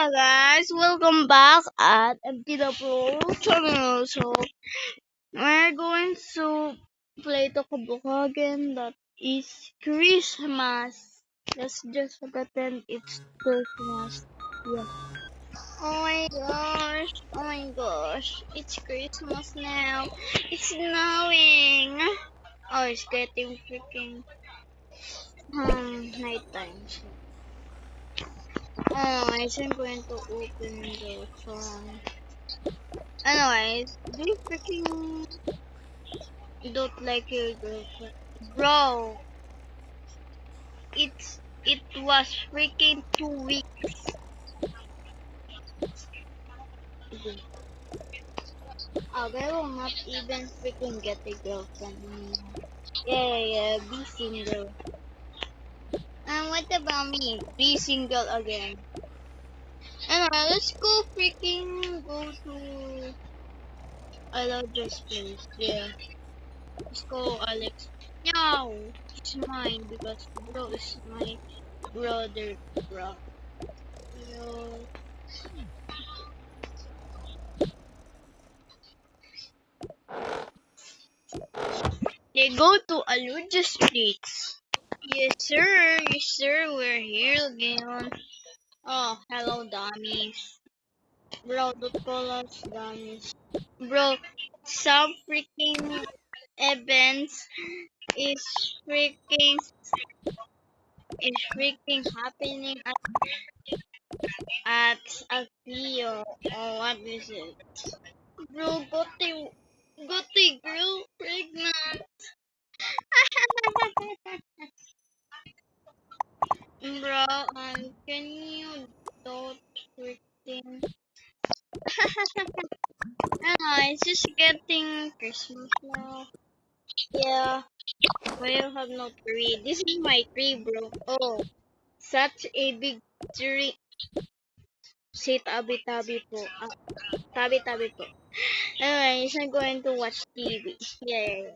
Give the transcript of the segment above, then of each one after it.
Hello guys, welcome back at MTW channel. So we're going to play Tokaboka again. That is Christmas. Let's just pretend it's Christmas. Yeah. Oh my gosh, it's Christmas now. It's snowing. Oh, it's getting freaking nighttime. So. Oh, I isn't going to open the phone. Anyways, do you freaking don't like your girlfriend? Bro, it was freaking 2 weeks ago. I will not even freaking get a girlfriend anymore. Yeah, be single. And what about me? Be single again. Anyway, let's go to I love this place. Yeah. Let's go, Alex. No, it's mine because bro is my brother, bro. Yo. They go to Aluja Streets. Yes sir, we're here again. Oh, hello, dummies. Bro, don't call us dummies. Bro, some freaking events is freaking happening at Alfio. Oh, what is it? Bro, got a girl pregnant. Bro, can you don't freaking it's just getting Christmas now. Yeah, I have no tree. This is my tree, bro. Oh, such a big tree. Say tabi-tabi po. Tabi-tabi po. Anyways, I'm going to watch TV. Yeah.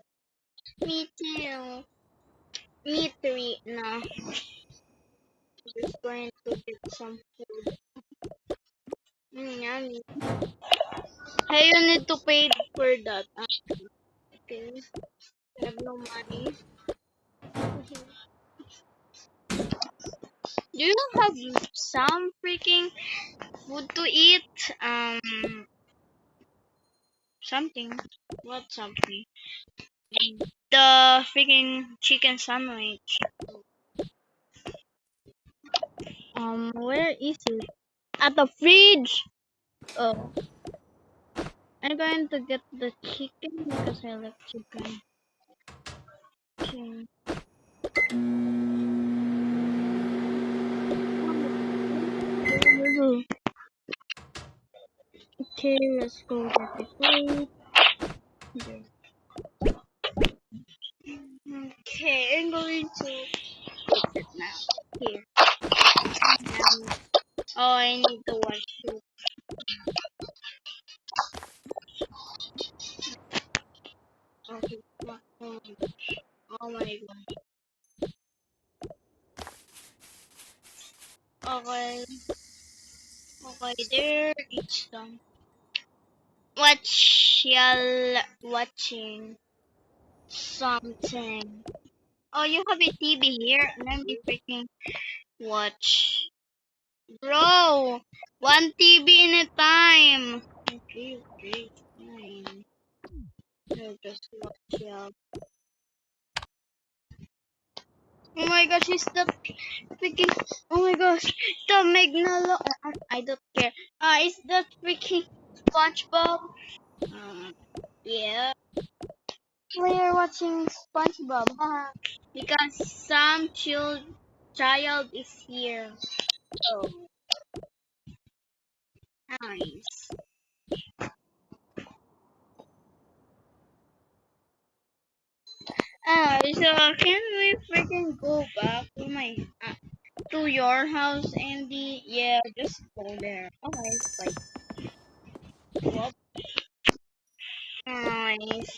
Me too. Me three. No. Just going to get some food. Yummy. Hey, you need to pay for that. Okay. I have no money. Do you have some freaking food to eat? Something. What something? The freaking chicken sandwich. Where is it? At the fridge. Oh, I'm going to get the chicken because I like chicken. Okay. Okay, let's go get the food. There. Okay, I'm going to fix it now. Here. Oh, I need to wash it. Okay. Oh my god. Okay. Okay, there. It's done. Watching something. Oh, you have a TV here? Let me freaking watch. Bro, one TV in a time. Okay, fine. I'll just watch out. Oh my gosh, it's the freaking. Oh my gosh, the Magnalo. I don't care. It's the freaking SpongeBob. Yeah. We are watching SpongeBob. Because some child is here. Oh, nice. So can we freaking go back to my to your house, Andy? Yeah, just go there. Okay, like what? Nice.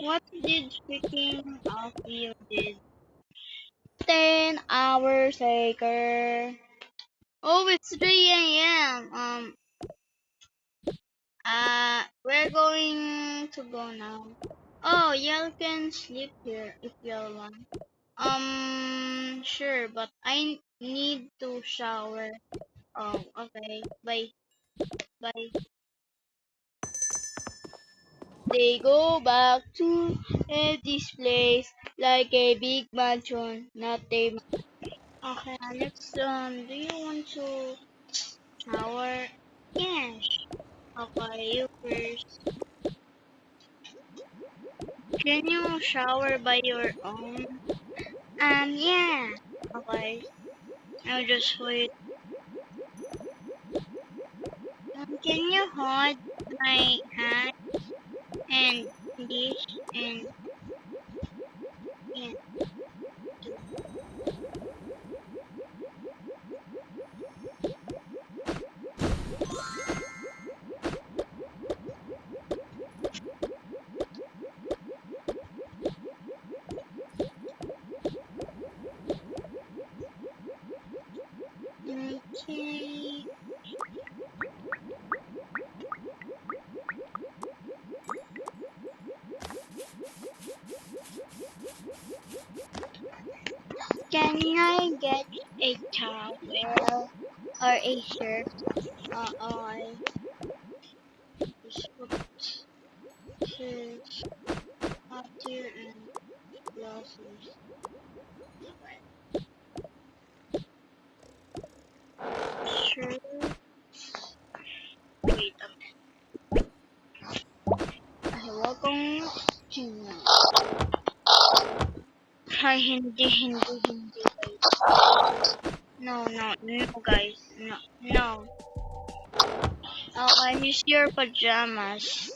What did freaking Alfio did? 10 hours later. Oh, it's 3 a.m. We're going to go now. Oh, y'all can sleep here if y'all want. Sure, but I need to shower. Oh, okay. Bye. Bye. They go back to this place like a big mansion, not a. Okay, Alex. Do you want to shower? Yes. Okay, you first. Can you shower by your own? Yeah. Okay. I'll just wait. Can you hold my hand and this and yeah, okay. Can I get a towel or a shirt? I just put his water and glasses. Shirt. Wait a minute. Ay, welcome to Hi, hindi. No, guys. No. Oh, I miss your pajamas.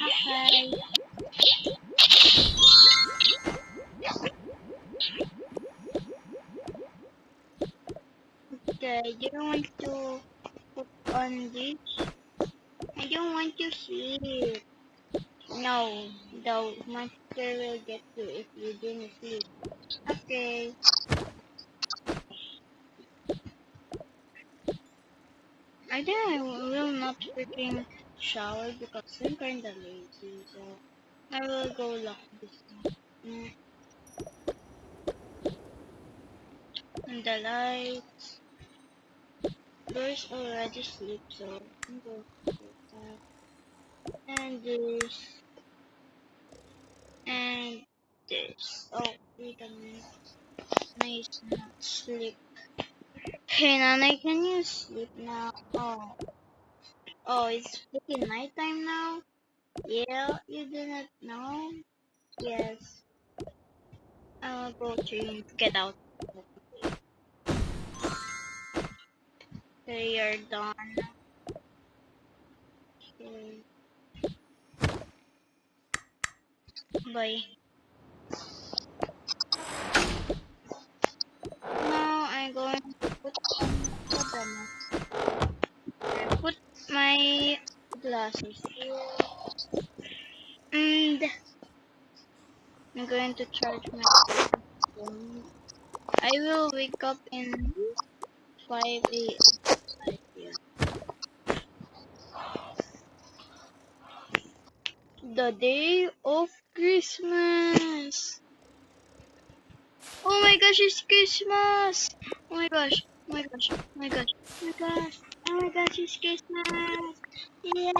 Okay. Okay, you don't want to put on this? I don't want to sleep. No, the monster will get you if you didn't sleep. Okay. I think I will not freaking shower because I'm kinda lazy, so I will go lock this mm, and the light. Doors already sleep, so I'm going to put that. And this and this. Oh, wait a minute. Nice not sleep. Hey Nanay, can you sleep now? Oh, it's freaking nighttime now? Yeah, you do not know? Yes. I'll go to get out. Okay, you're done. Okay, bye. Now I'm going to put on pajamas. Put my glasses here. And I'm going to charge my phone. I will wake up in 5 a.m. The day of Christmas. Oh my gosh, it's Christmas! Oh my gosh, oh my gosh, oh my gosh, oh my gosh, oh my gosh, it's Christmas! Yeah!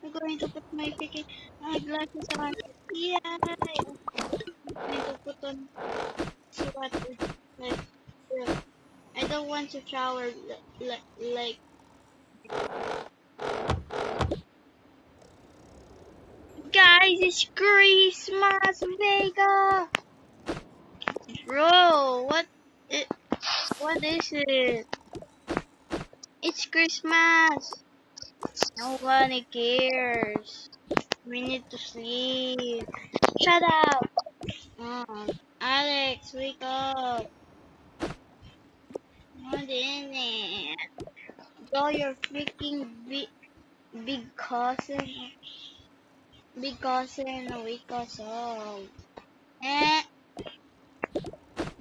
I'm going to put my freaking glasses on. Yeah! I'm going to put on sweater. Like, yeah. I don't want to shower like guys, it's Christmas, Vega! Bro, what is it? It's Christmas! Nobody cares. We need to sleep. Shut up! Alex, wake up. What is it? Bro, your freaking big cousin. Big cousin, wake us up. Eh?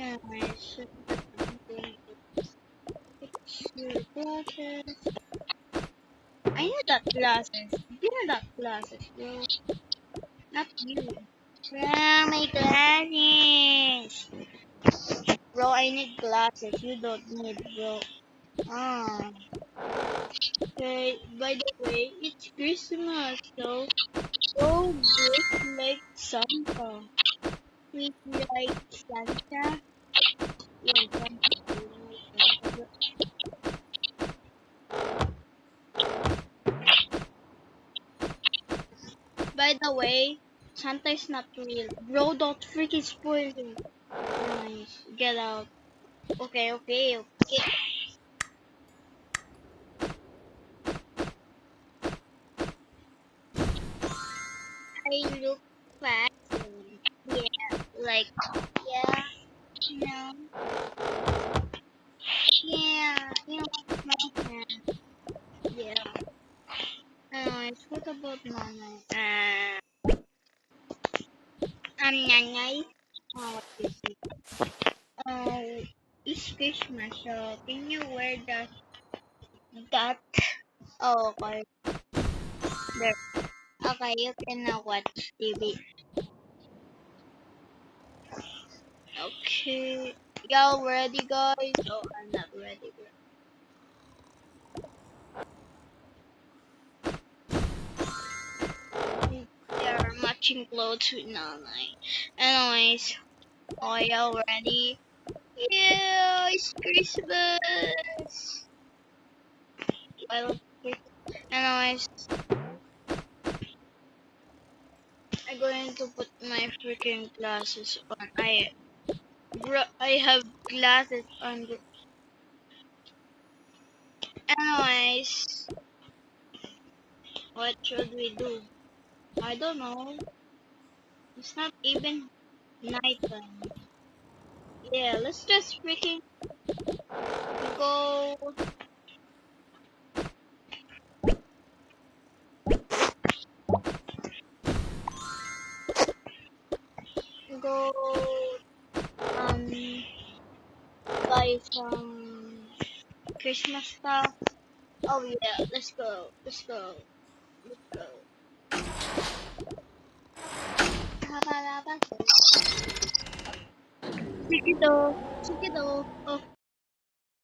I shouldn't have been doing it. Glasses. I need that glasses. Give me that glasses, bro. Not you. Where are my glasses? Bro, I need glasses. You don't need, bro. Ah. Okay, by the way, it's Christmas, so go dress like Santa. Treat like Santa. Yeah, Santa. You know Santa. By the way, Santa is not real. Bro, don't freaking spoil it. Nice. Get out. Okay, okay, okay. I look fashion. Yeah, like, yeah, you know, yeah, you know, fashion. Yeah. Anyways, what about Nanay? Nanay? What is it? It's Christmas, so can you wear that? Oh, okay. There. Okay, you can now watch TV. Okay. Y'all ready, guys? Oh, I'm not ready. They are matching clothes with Nanay. Anyways, are y'all ready? Yeah, it's Christmas. Well, anyways, I'm going to put my freaking glasses on. I have glasses on. Anyways, what should we do? I don't know. It's not even nighttime. Yeah, let's just freaking go go um buy some Christmas stuff. Oh yeah, let's go. Let's go. Let's go. Sige daw. Sige daw. Oh,